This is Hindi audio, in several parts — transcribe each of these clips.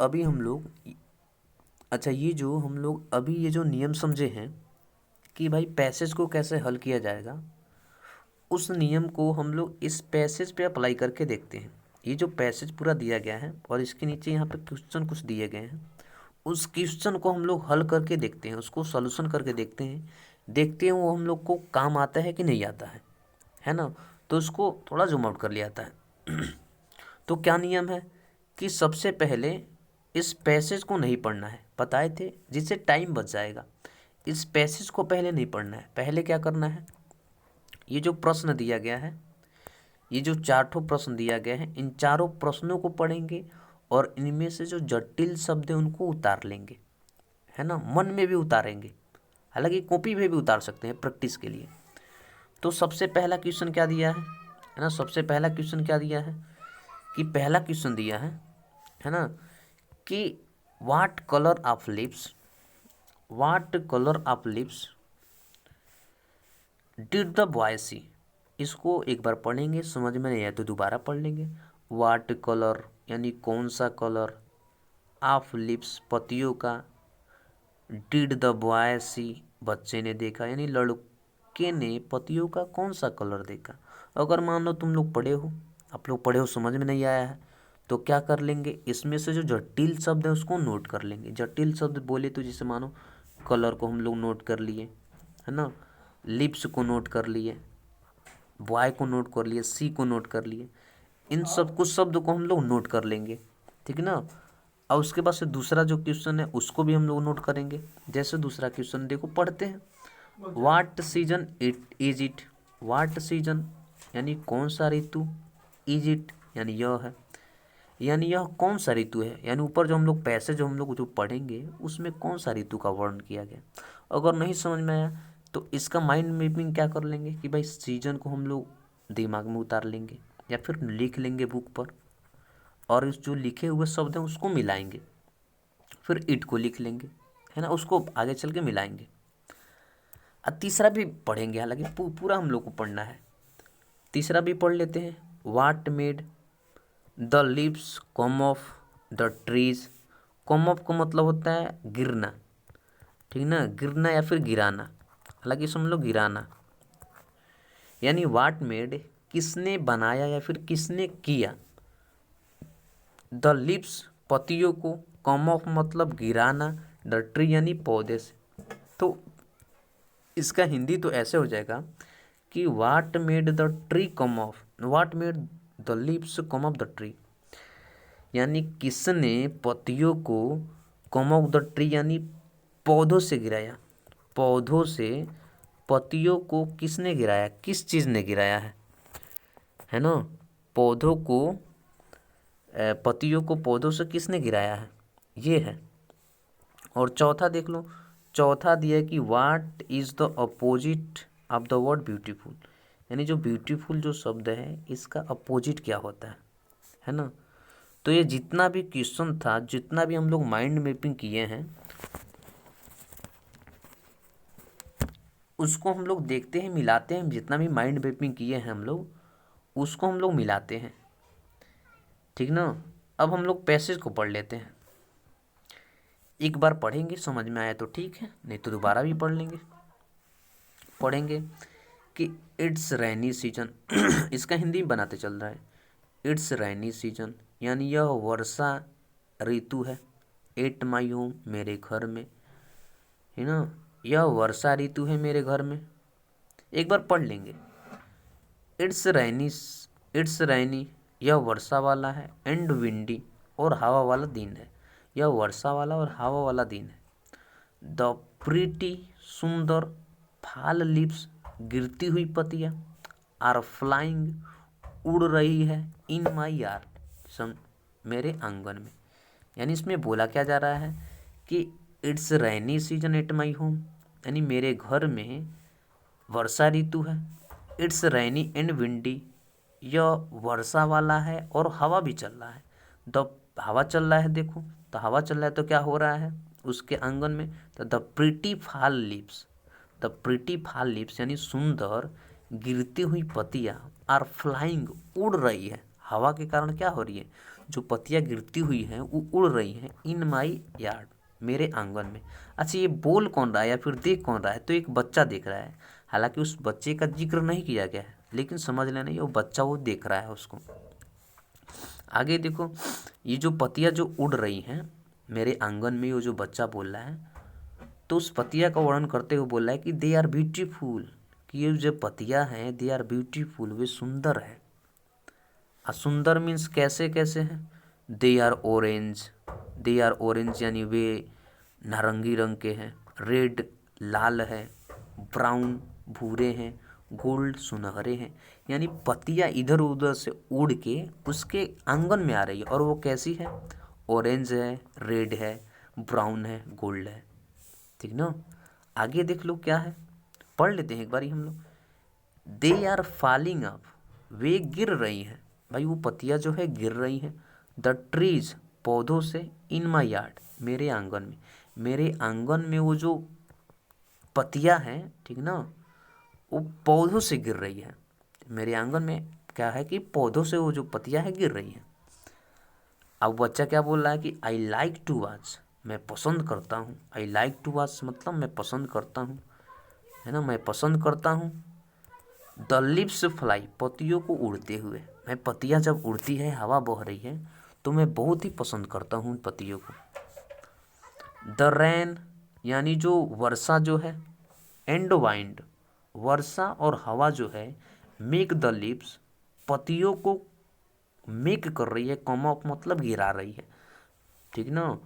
अभी हम लोग अच्छा ये जो हम लोग अभी ये जो नियम समझे हैं कि भाई पैसेज को कैसे हल किया जाएगा, उस नियम को हम लोग इस पैसेज पे अप्लाई करके देखते हैं। ये जो पैसेज पूरा दिया गया है और इसके नीचे यहाँ पे क्वेश्चन कुछ दिए गए हैं, उस क्वेश्चन को हम लोग हल करके देखते हैं, उसको सॉल्यूशन करके देखते हैं वो हम लोग को काम आता है कि नहीं आता है ना। तो उसको थोड़ा जूम आउट कर लिया जाता है। तो क्या नियम है कि सबसे पहले इस पैसेज को नहीं पढ़ना है, बताए थे, जिससे टाइम बच जाएगा। इस पैसेज को पहले नहीं पढ़ना है। पहले क्या करना है, ये जो प्रश्न दिया गया है, ये जो चारों प्रश्न दिया गया है, इन चारों प्रश्नों को पढ़ेंगे और इनमें से जो जटिल शब्द है उनको उतार लेंगे, है ना, मन में भी उतारेंगे, हालांकि कॉपी पे भी उतार सकते हैं प्रैक्टिस के लिए। तो सबसे पहला क्वेश्चन क्या दिया है ना, सबसे पहला क्वेश्चन क्या दिया है कि पहला क्वेश्चन दिया है ना, कि what colour of lips, what colour of lips did the boy see. इसको एक बार पढ़ेंगे, समझ में नहीं आया तो दोबारा पढ़ लेंगे। व्हाट कलर यानी कौन सा कलर, ऑफ लिप्स पतियों का, डिड द बॉय सी बच्चे ने देखा, यानी लड़के ने पतियों का कौन सा कलर देखा। अगर मान लो तुम लोग पढ़े हो, आप लोग पढ़े हो, समझ में नहीं आया है तो क्या कर लेंगे, इसमें से जो जटिल शब्द है उसको नोट कर लेंगे। जटिल शब्द बोले तो जैसे मानो कलर को हम लोग नोट कर लिए, है ना, लिप्स को नोट कर लिए, बॉय को नोट कर लिए, सी को नोट कर लिए, इन सब कुछ शब्द को हम लोग नोट कर लेंगे, ठीक है ना। और उसके बाद से दूसरा जो क्वेश्चन है उसको भी हम लोग नोट करेंगे। जैसे दूसरा क्वेश्चन देखो, पढ़ते हैं, what season it is it, what season यानी कौन सा ऋतु, इज इट यानी यह है, यानी यह कौन सा ऋतु है, यानी ऊपर जो हम लोग पैसे जो हम लोग जो पढ़ेंगे उसमें कौन सा ऋतु का वर्णन किया गया। अगर नहीं समझ में आया तो इसका माइंड मैपिंग क्या कर लेंगे कि भाई सीजन को हम लोग दिमाग में उतार लेंगे या फिर लिख लेंगे बुक पर, और इस जो लिखे हुए शब्द हैं उसको मिलाएंगे, फिर इट को लिख लेंगे, है ना, उसको आगे चल के मिलाएंगे। और तीसरा भी पढ़ेंगे, हालांकि पूरा हम लोग को पढ़ना है। तीसरा भी पढ़ लेते हैं, what made the leaves come of the trees. Come of का मतलब होता है गिरना, ठीक ना, गिरना या फिर गिराना, हालांकि समझ लो गिराना। यानी व्हाट मेड किसने बनाया या फिर किसने किया, द लिप्स पतियों को, कम ऑफ मतलब गिराना, द ट्री यानी पौधे से। तो इसका हिंदी तो ऐसे हो जाएगा कि what made the tree come of, what made the lips come of the tree, यानी किसने पतियों को कम ऑफ द ट्री यानी पौधों से गिराया, पौधों से पतियों को किसने गिराया, किस चीज़ ने गिराया है ना, पौधों को पतियों को पौधों से किसने गिराया है, ये है। और चौथा देख लो, चौथा दिया है कि what is the opposite of the word beautiful, यानी जो ब्यूटीफुल जो शब्द है इसका अपोजिट क्या होता है ना। तो ये जितना भी क्वेश्चन था, जितना भी हम लोग माइंड मैपिंग किए हैं, उसको हम लोग देखते हैं, मिलाते हैं। जितना भी माइंड मैपिंग किए हैं हम लोग उसको हम लोग मिलाते हैं, ठीक ना। अब हम लोग पैसेज को पढ़ लेते हैं। एक बार पढ़ेंगे, समझ में आया तो ठीक है, नहीं तो दोबारा भी पढ़ लेंगे। पढ़ेंगे कि इट्स रैनी सीजन, इसका हिंदी में बनाते चल रहा है, इट्स रैनी सीजन यानी यह वर्षा ऋतु है, एट माई होम मेरे घर में, है ना, यह वर्षा ऋतु है मेरे घर में। एक बार पढ़ लेंगे, इट्स रैनी, इट्स रैनी यह वर्षा वाला है, एंड विंडी और हवा वाला दिन है, यह वर्षा वाला और हवा वाला दिन है। द प्रीटी सुंदर फाल लिप्स गिरती हुई पतियाँ, आर फ्लाइंग उड़ रही है, इन माई यार्ड मेरे आंगन में। यानी इसमें बोला क्या जा रहा है कि it's rainy season at my home, यानी मेरे घर में वर्षा ऋतु है, इट्स रैनी एंड विंडी यह वर्षा वाला है और हवा भी चल रहा है। द हवा चल रहा है, देखो तो हवा चल रहा है तो क्या हो रहा है उसके आंगन में, तो the pretty fall lips, the pretty fall lips यानी सुंदर गिरती हुई पत्तियाँ, आर फ्लाइंग उड़ रही है, हवा के कारण क्या हो रही है, जो पत्तियाँ गिरती हुई हैं वो उड़ रही हैं इन माई यार्ड, मेरे आंगन में। अच्छा, ये बोल कौन रहा है या फिर देख कौन रहा है? तो एक बच्चा देख रहा है। हालांकि उस बच्चे का जिक्र नहीं किया गया है, लेकिन समझ लेना ये वो बच्चा वो देख रहा है उसको। आगे देखो, ये जो पत्तियाँ जो उड़ रही हैं मेरे आंगन में, वो जो बच्चा बोल रहा है, तो उस पत्तियाँ का वर्णन करते हुए बोल रहा है कि दे आर ब्यूटीफुल, कि ये जो पत्तियाँ हैं दे आर ब्यूटीफुल, वे सुंदर है। सुंदर मीन्स कैसे कैसे हैं? They are orange, they are orange यानी वे नारंगी रंग के हैं, रेड लाल है, ब्राउन भूरे हैं, गोल्ड सुनहरे हैं। यानी पत्तियाँ इधर उधर से उड़ के उसके आंगन में आ रही है, और वो कैसी है? ऑरेंज है, रेड है, ब्राउन है, गोल्ड है। ठीक ना? आगे देख लो क्या है, पढ़ लेते हैं एक बारी हम लोग। दे आर फॉलिंग अप, वे गिर रही हैं। भाई वो पत्तियाँ जो है गिर रही हैं। द ट्रीज, पौधों से, इन माई यार्ड, मेरे आंगन में। मेरे आंगन में वो जो पत्तियाँ हैं, ठीक ना, वो पौधों से गिर रही है। मेरे आंगन में क्या है कि पौधों से वो जो पत्तियाँ हैं गिर रही हैं। अब बच्चा क्या बोल रहा है कि आई लाइक टू वॉच, मैं पसंद करता हूँ। आई लाइक टू वॉच मतलब मैं पसंद करता हूँ, है ना, मैं पसंद करता हूँ। द लिप्स फ्लाई, पत्तियों को उड़ते हुए। मैं पत्तियाँ जब उड़ती है, हवा बह रही है, तो मैं बहुत ही पसंद करता हूँ उन पत्तियों को। द रेन यानी जो वर्षा जो है, एंड वाइंड, वर्षा और हवा जो है, मेक द लिप्स, पत्तियों को मेक कर रही है, कम अप मतलब गिरा रही है। ठीक ना?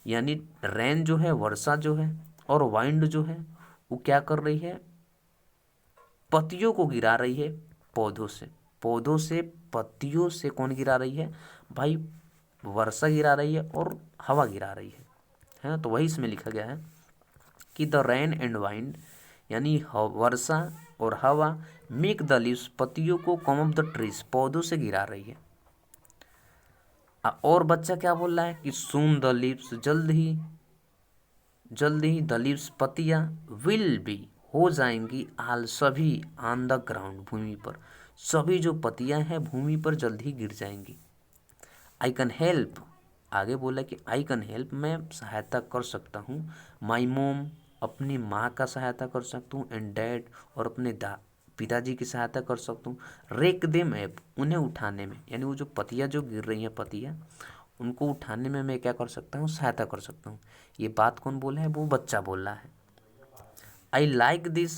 यानी रेन जो है, वर्षा जो है, और वाइंड जो है, वो क्या कर रही है? पत्तियों को गिरा रही है पौधों से। पौधों से, पत्तियों से कौन गिरा रही है? भाई वर्षा गिरा रही है और हवा गिरा रही है ना? तो वही इसमें लिखा गया है कि द रेन एंड वाइंड, यानी वर्षा और हवा, मेक द लीव्स, पत्तियों को, कम ऑफ द ट्रीज, पौधों से गिरा रही है। और बच्चा क्या बोल रहा है कि सून द लीव्स, जल्द ही द लीव्स, पत्तियां, विल बी, हो जाएंगी, आल, सभी, ऑन द ग्राउंड, भूमि पर, सभी जो पत्तियां हैं भूमि पर जल्द ही गिर जाएंगी। आई कैन हेल्प, आगे बोला कि आई कैन हेल्प, मैं सहायता कर सकता हूँ। माई मोम, अपनी माँ का सहायता कर सकता हूँ। एंड डैड, और अपने पिताजी की सहायता कर सकता हूँ। रेक देम एप, उन्हें उठाने में, यानी वो जो पत्तियाँ जो गिर रही हैं पत्तियाँ, उनको उठाने में मैं क्या कर सकता हूँ? सहायता कर सकता हूँ। ये बात कौन बोला है? वो बच्चा बोल रहा है। I like this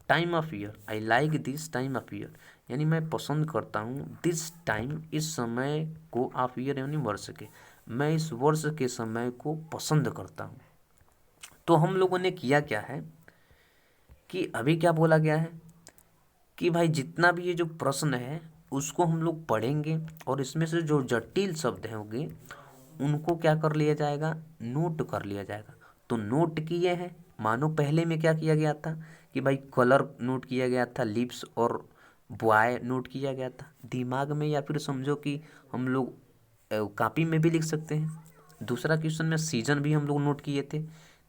time of year, I like this time of year, यानी मैं पसंद करता हूँ दिस टाइम, इस समय को, ऑफ ईयर यानी वर्ष के, मैं इस वर्ष के समय को पसंद करता हूँ। तो हम लोगों ने किया क्या है कि अभी क्या बोला गया है कि भाई जितना भी ये जो प्रश्न है उसको हम लोग पढ़ेंगे, और इसमें से जो जटिल शब्द होंगे उनको क्या कर लिया जाएगा? नोट कर लिया जाएगा। तो नोट किए हैं, मानो पहले में क्या किया गया था कि भाई कलर नोट किया गया था, लिप्स और बॉय नोट किया गया था दिमाग में, या फिर समझो कि हम लोग कॉपी में भी लिख सकते हैं। दूसरा क्वेश्चन में सीजन भी हम लोग नोट किए थे।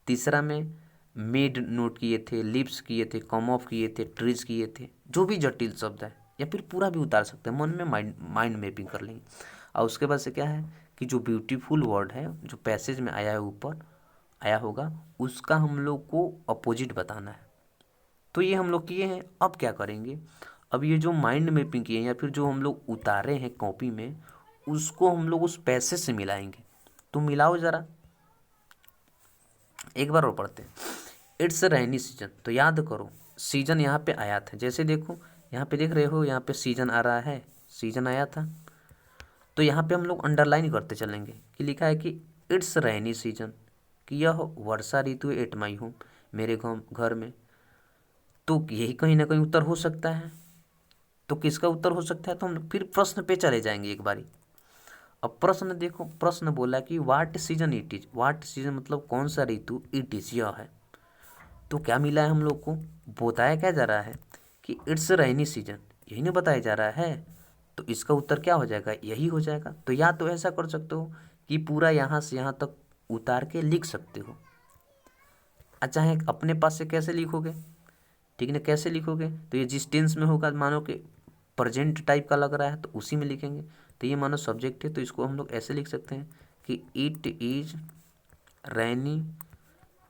तीसरा में मेड नोट किए थे, लिप्स किए थे, कम ऑफ किए थे, ट्रीज किए थे। जो भी जटिल शब्द है, या फिर पूरा भी उतार सकते हैं, मन में माइंड मैपिंग कर लेंगे। और उसके बाद से क्या है कि जो ब्यूटीफुल वर्ड है जो पैसेज में आया है, ऊपर आया होगा, उसका हम लोग को अपोजिट बताना है। तो ये हम लोग किए हैं। अब क्या करेंगे? अब ये जो माइंड मैपिंग किए हैं या फिर जो हम लोग उतारे हैं कॉपी में, उसको हम लोग उस पैसेज से मिलाएंगे। तो मिलाओ ज़रा, एक बार और पढ़ते हैं। इट्स रेनी सीजन, तो याद करो सीजन यहाँ पे आया था। जैसे देखो यहाँ पे देख रहे हो, यहाँ पे सीजन आ रहा है, सीजन आया था। तो यहाँ पे हम लोग अंडरलाइन करते चलेंगे कि लिखा है कि इट्स रेनी सीजन, कि यह वर्षा ऋतु है एट माई होम, मेरे घर में। तो यही कहीं ना कहीं उत्तर हो सकता है। तो किसका उत्तर हो सकता है? तो हम फिर प्रश्न पे चले जाएंगे एक बारी। अब प्रश्न देखो, प्रश्न बोला कि what season it is, what season मतलब कौन सा ऋतु, इट इज यह है। तो क्या मिला है हम लोग को? बताया क्या जा रहा है कि इट्स रेनी सीजन, यही नहीं बताया जा रहा है। तो इसका उत्तर क्या हो जाएगा? यही हो जाएगा। तो या तो ऐसा कर सकते हो कि पूरा यहाँ से यहाँ तक उतार के लिख सकते हो। अच्छा है, अपने पास से कैसे लिखोगे? ठीक है, कैसे लिखोगे? तो ये जिस टेंस में होगा, मानो कि प्रेजेंट टाइप का लग रहा है, तो उसी में लिखेंगे। तो तो ये मानो सब्जेक्ट है, तो इसको हम लोग ऐसे लिख सकते हैं कि it is rainy,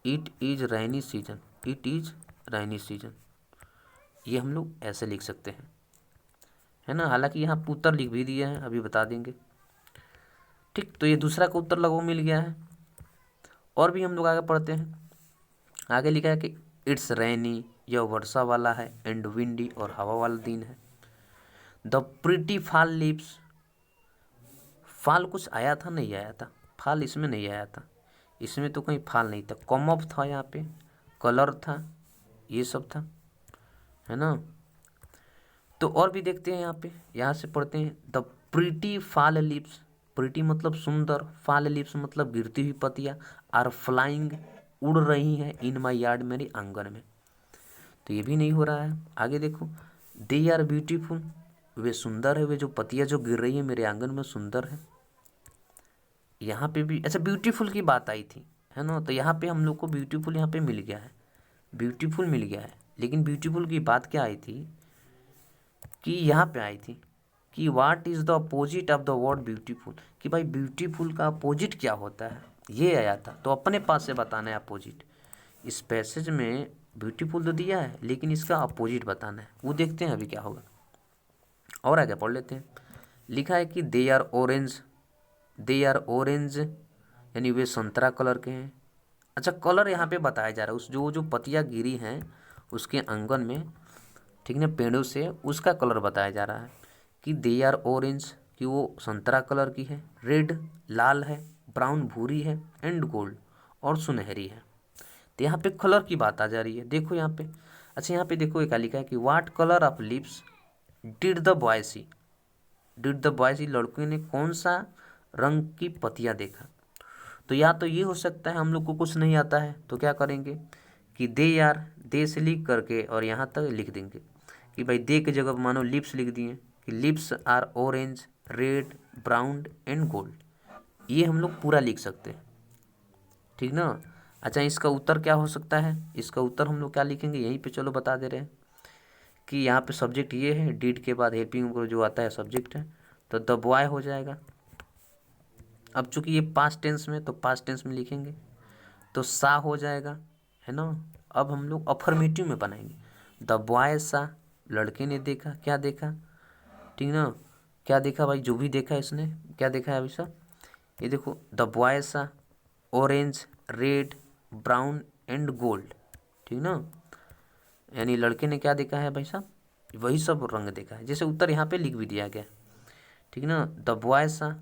it is rainy season, it is rainy season, ये हम लोग ऐसे लिख सकते हैं, है ना। हालांकि यहाँ पे उत्तर लिख भी दिया है, अभी बता देंगे। ठीक, तो ये दूसरा का उत्तर लगभग मिल गया है। और भी हम लोग आगे पढ़ते हैं। आगे लिखा है कि इट्स रैनी, यह वर्षा वाला है, एंड विंडी और हवा वाला दिन है। द प्रिटी फॉल लीव्स, फाल कुछ आया था, नहीं आया था, फाल इसमें नहीं आया था, इसमें तो कहीं फाल नहीं था, कॉम ऑफ था यहाँ पे, कलर था, ये सब था, है ना। तो और भी देखते हैं यहाँ पे, यहाँ से पढ़ते हैं the pretty fall leaves, pretty मतलब सुंदर, फॉल लीव्स मतलब गिरती हुई पत्तियाँ, आर फ्लाइंग उड़ रही हैं, इन माई यार्ड मेरी आंगन में, तो ये भी नहीं हो रहा है। आगे देखो, दे आर ब्यूटीफुल, वे सुंदर है, वे जो पत्तियाँ जो गिर रही है मेरे आंगन में सुंदर है। यहाँ पे भी अच्छा ब्यूटीफुल की बात आई थी, है ना, तो यहाँ पे हम लोग को ब्यूटीफुल यहाँ पे मिल गया है, ब्यूटीफुल मिल गया है। लेकिन ब्यूटीफुल की बात क्या आई थी कि यहाँ पे आई थी कि what is the opposite of the word beautiful, कि भाई ब्यूटीफुल का अपोजिट क्या होता है, ये आया था। तो अपने पास से बताना है अपोजिट। इस पैसेज में ब्यूटीफुल तो दिया है, लेकिन इसका अपोजिट बताना है, वो देखते हैं अभी क्या होगा। और आगे पढ़ लेते हैं। लिखा है कि they are orange, they are orange यानी वे संतरा कलर के हैं। अच्छा, कलर यहाँ पे बताया जा रहा है, उस जो पत्तियाँ गिरी हैं उसके आंगन में, ठीक है, पेड़ों से, उसका कलर बताया जा रहा है कि दे आर ऑरेंज, कि वो संतरा कलर की है, रेड लाल है, ब्राउन भूरी है, एंड गोल्ड और सुनहरी है। तो यहाँ पे कलर की बात आ जा रही है, देखो यहाँ पे। अच्छा, यहाँ पे देखो एक लिखा है कि what colour of lips did the boy see, did the boy see, लड़के ने कौन सा रंग की पत्तियाँ देखा। तो या तो ये हो सकता है हम लोग को कुछ नहीं आता है, तो क्या करेंगे कि दे यार, दे से लिख करके और यहाँ तक लिख देंगे कि भाई दे की जगह मानो लिप्स लिख दिए कि lips are orange, red, brown and gold, ये हम लोग पूरा लिख सकते हैं, ठीक ना। अच्छा, इसका उत्तर क्या हो सकता है, इसका उत्तर हम लोग क्या लिखेंगे यहीं पे, चलो बता दे रहे हैं कि यहाँ पे सब्जेक्ट ये है, डिड के बाद हेल्पिंग को जो आता है सब्जेक्ट है, तो द बॉय हो जाएगा। अब चूंकि ये पास्ट टेंस में, तो पास्ट टेंस में लिखेंगे, तो सा हो जाएगा, है ना। अब हम लोग अफर्मेटिव में बनाएंगे, द बॉय सा, लड़के ने देखा, क्या देखा, ठीक ना, क्या देखा भाई, जो भी देखा इसने क्या देखा है अभी सा, ये देखो द बॉय सा orange, red, brown and gold, ठीक ना, यानी लड़के ने क्या देखा है भाई साहब, वही सब रंग देखा है, जैसे उत्तर यहाँ पे लिख भी दिया गया, ठीक ना। द बॉय सा,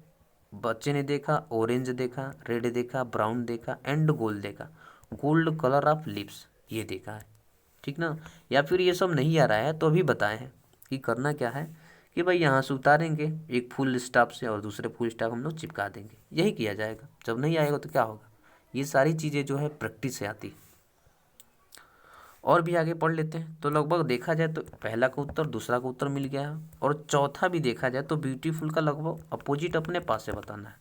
बच्चे ने देखा, ऑरेंज देखा, रेड देखा, ब्राउन देखा एंड गोल्ड देखा, गोल्ड कलर ऑफ लिप्स ये देखा है, ठीक ना। या फिर ये सब नहीं आ रहा है तो अभी बताए हैं कि करना क्या है कि भाई यहाँ से उतारेंगे एक फुल स्टॉप से और दूसरे फुल स्टॉप हम लोग चिपका देंगे, यही किया जाएगा। जब नहीं आएगा तो क्या होगा, ये सारी चीज़ें जो है प्रैक्टिस से आती। और भी आगे पढ़ लेते हैं। तो लगभग देखा जाए तो पहला का उत्तर, दूसरा का उत्तर मिल गया है, और चौथा भी देखा जाए तो ब्यूटीफुल का लगभग अपोजिट अपने पास से बताना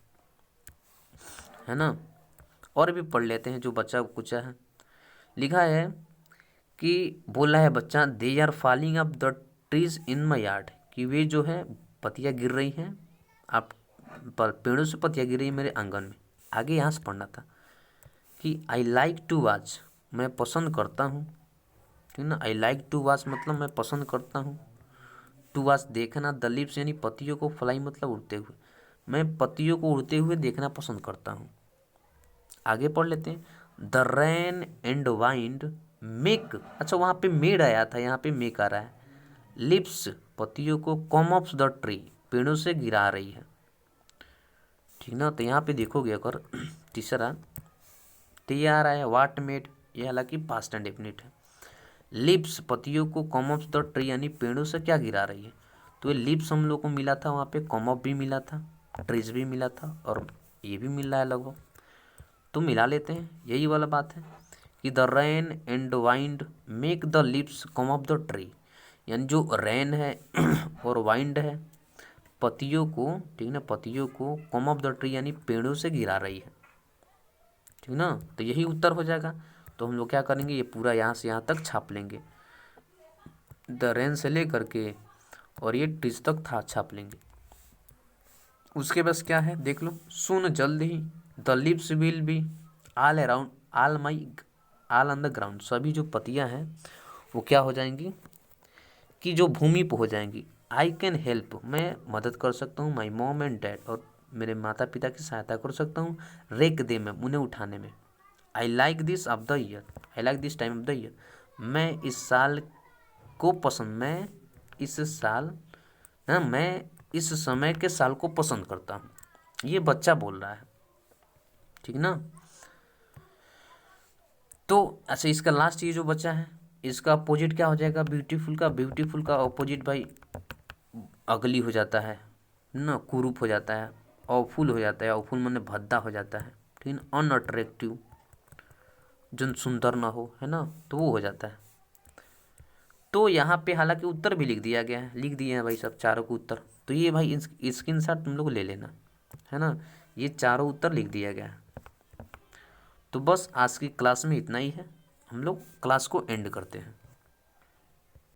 है ना। और भी पढ़ लेते हैं जो बच्चा कुचा है। लिखा है कि बोला है बच्चा, they are falling up the trees in my yard, कि वे जो है पत्तियाँ गिर रही हैं, आप पेड़ों से पत्तियाँ गिर रही हैं मेरे आंगन में। आगे यहाँ से पढ़ना था कि आई लाइक टू वॉच, मैं पसंद करता हूँ, ठीक ना। आई लाइक टू वॉच मतलब मैं पसंद करता हूँ, टू वॉच देखना, द लिप्स यानी पत्तियों को, फ्लाई मतलब उड़ते हुए, मैं पत्तियों को उड़ते हुए देखना पसंद करता हूँ। आगे पढ़ लेते हैं, the rain and wind make, अच्छा वहाँ पे मेड आया था, यहाँ पे मेक आ रहा है, लिप्स पत्तियों को, कॉम ऑफ द ट्री पेड़ों से गिरा रही है, ठीक ना। तो यहाँ पे देखोगे अगर तीसरा ते आ रहा है, वाट मेड, ये हालांकि पास्ट एंड डेफिनिट है, लिप्स पत्तियों को, कॉम ऑफ द ट्री यानी पेड़ों से क्या गिरा रही है, तो ये लिप्स हम लोग को मिला था, वहाँ पे कॉम ऑफ भी मिला था, ट्रीज भी मिला था, और ये भी मिल रहा है लगभग, तो मिला लेते हैं, यही वाला बात है कि the rain and wind make the lips come of the tree, यानी जो रेन है और वाइंड है पत्तियों को, ठीक ना, पत्तियों को कम ऑफ द ट्री यानी पेड़ों से गिरा रही है, ठीक ना। तो यही उत्तर हो जाएगा। तो हम लोग क्या करेंगे, ये पूरा यहाँ से यहाँ तक छाप लेंगे, द रेन से ले करके और ये ट्रीज तक था छाप लेंगे। उसके पास क्या है देख लो, सुन जल्द ही, the lips will be all around, all my, all on the ground, सभी जो पतियां हैं वो क्या हो जाएंगी कि जो भूमि पर हो जाएंगी। आई कैन हेल्प, मैं मदद कर सकता हूँ, माई मॉम एंड डैड, और मेरे माता पिता की सहायता कर सकता हूँ, रेक दे में, उन्हें उठाने में। I like this of the year, I like this time of the year, मैं इस साल को पसंद, मैं इस साल, हाँ मैं इस समय के साल को पसंद करता हूँ, ये बच्चा बोल रहा है, ठीक ना। तो अच्छा, इसका लास्ट ये जो बचा है, इसका अपोजिट क्या हो जाएगा, ब्यूटीफुल का, ब्यूटीफुल का अपोजिट भाई अगली हो जाता है ना, कुरूप हो जाता है, ऑफुल हो जाता है, ऑफुल माने भद्दा हो जाता है, ठीक है, अनअट्रैक्टिव, जो सुंदर ना हो, है ना, तो वो हो जाता है। तो यहाँ पे हालांकि उत्तर भी लिख दिया गया है, लिख दिए हैं भाई सब चारों को उत्तर, तो ये भाई स्क्रीनशॉट तुम लोग ले लेना, है ना, ये चारों उत्तर लिख दिया गया है। तो बस आज की क्लास में इतना ही है, हम लोग क्लास को एंड करते हैं।